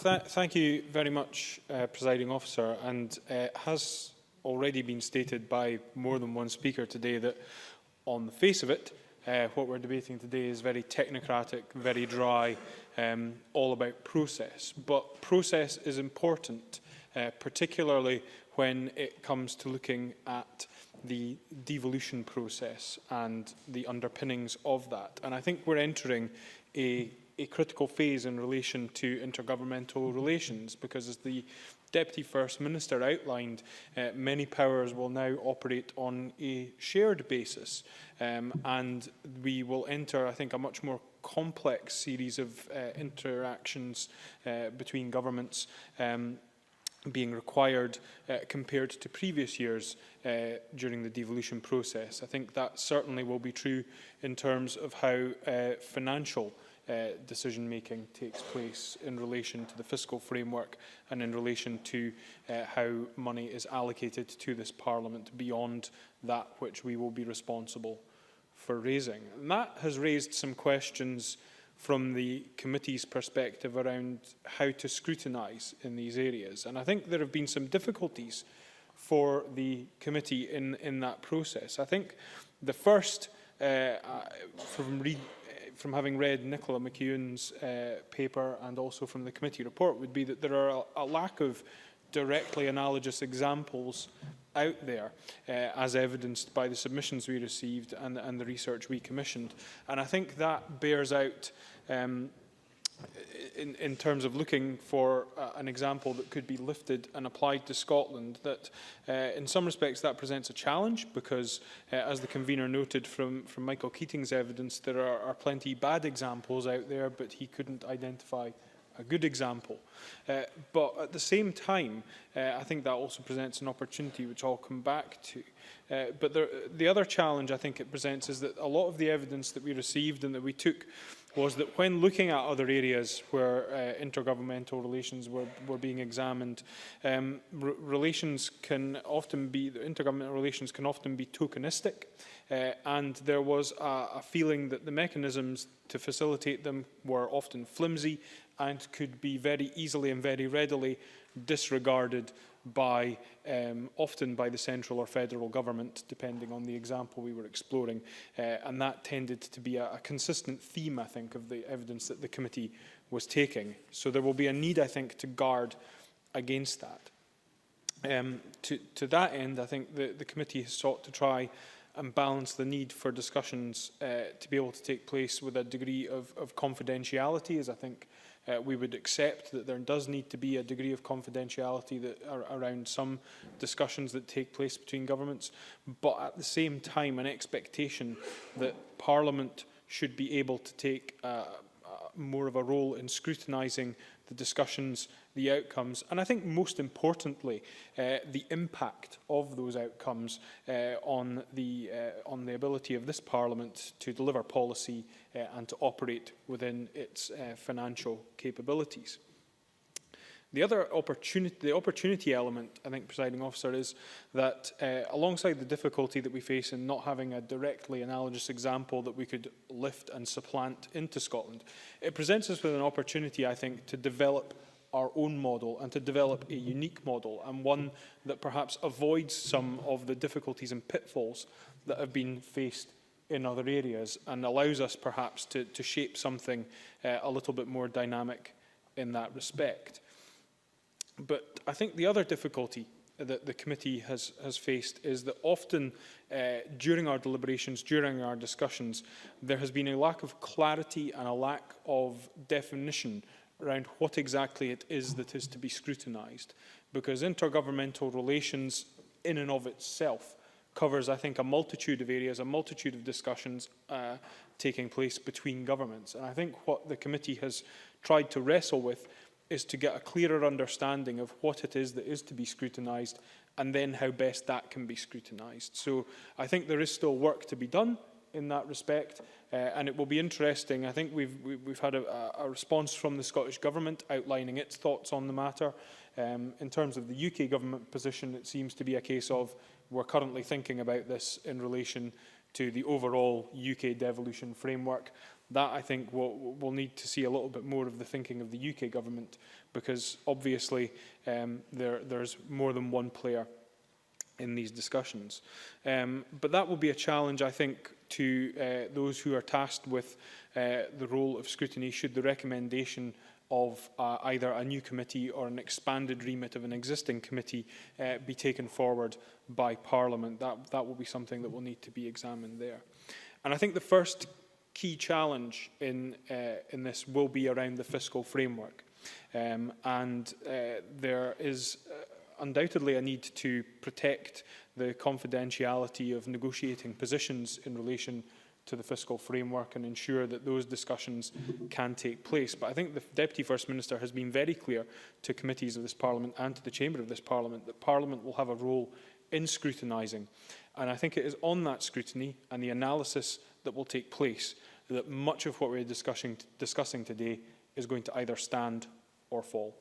Thank you very much, Presiding Officer. And it has already been stated by more than one speaker today that on the face of it, what we're debating today is very technocratic, very dry, all about process. But process is important, particularly when it comes to looking at the devolution process and the underpinnings of that. And I think we're entering a critical phase in relation to intergovernmental relations, because as the Deputy First Minister outlined, many powers will now operate on a shared basis, and we will enter, I think, a much more complex series of interactions between governments being required compared to previous years during the devolution process. I think that certainly will be true in terms of how financial decision-making takes place in relation to the fiscal framework and in relation to how money is allocated to this Parliament beyond that which we will be responsible for raising. And that has raised some questions from the committee's perspective around how to scrutinise in these areas. And I think there have been some difficulties for the committee in that process. I think the first, from having read Nicola McEwan's paper and also from the committee report, would be that there are a lack of directly analogous examples out there, as evidenced by the submissions we received and the research we commissioned. And I think that bears out in terms of looking for an example that could be lifted and applied to Scotland, that in some respects that presents a challenge because, as the convener noted from Michael Keating's evidence, there are plenty bad examples out there, but he couldn't identify a good example. But at the same time, I think that also presents an opportunity, which I'll come back to. But the other challenge I think it presents is that a lot of the evidence that we received and that we took was that when looking at other areas where intergovernmental relations were being examined, relations can often be, intergovernmental relations can often be tokenistic, and there was a feeling that the mechanisms to facilitate them were often flimsy and could be very easily and very readily disregarded by often by the central or federal government, depending on the example we were exploring. And that tended to be a consistent theme, I think, of the evidence that the committee was taking. So there will be a need, I think, to guard against that. To that end, I think the committee has sought to try and balance the need for discussions to be able to take place with a degree of confidentiality, as I think we would accept that there does need to be a degree of confidentiality that around some discussions that take place between governments, but at the same time an expectation that Parliament should be able to take more of a role in scrutinising the discussions, the outcomes, and I think most importantly, the impact of those outcomes on the ability of this Parliament to deliver policy and to operate within its financial capabilities. The other opportunity element, I think, Presiding Officer, is that alongside the difficulty that we face in not having a directly analogous example that we could lift and supplant into Scotland, it presents us with an opportunity, I think, to develop our own model and to develop a unique model, and one that perhaps avoids some of the difficulties and pitfalls that have been faced in other areas and allows us perhaps to shape something a little bit more dynamic in that respect. But I think the other difficulty that the committee has faced is that often during our deliberations, during our discussions, there has been a lack of clarity and a lack of definition around what exactly it is that is to be scrutinised. Because intergovernmental relations in and of itself covers, I think, a multitude of areas, a multitude of discussions taking place between governments. And I think what the committee has tried to wrestle with is to get a clearer understanding of what it is that is to be scrutinised and then how best that can be scrutinised. So I think there is still work to be done in that respect, and it will be interesting. I think we've had a response from the Scottish Government outlining its thoughts on the matter. In terms of the UK Government position, it seems to be a case of we're currently thinking about this in relation to the overall UK devolution framework. That, I think, we'll need to see a little bit more of the thinking of the UK government, because obviously there's more than one player in these discussions. But that will be a challenge, I think, to those who are tasked with the role of scrutiny, should the recommendation of either a new committee or an expanded remit of an existing committee be taken forward by Parliament. That will be something that will need to be examined there. And I think the first key challenge in this will be around the fiscal framework. There is undoubtedly a need to protect the confidentiality of negotiating positions in relation to the fiscal framework and ensure that those discussions can take place. But I think the Deputy First Minister has been very clear to committees of this Parliament and to the Chamber of this Parliament that Parliament will have a role in scrutinising. And I think it is on that scrutiny and the analysis that will take place that much of what we're discussing today is going to either stand or fall.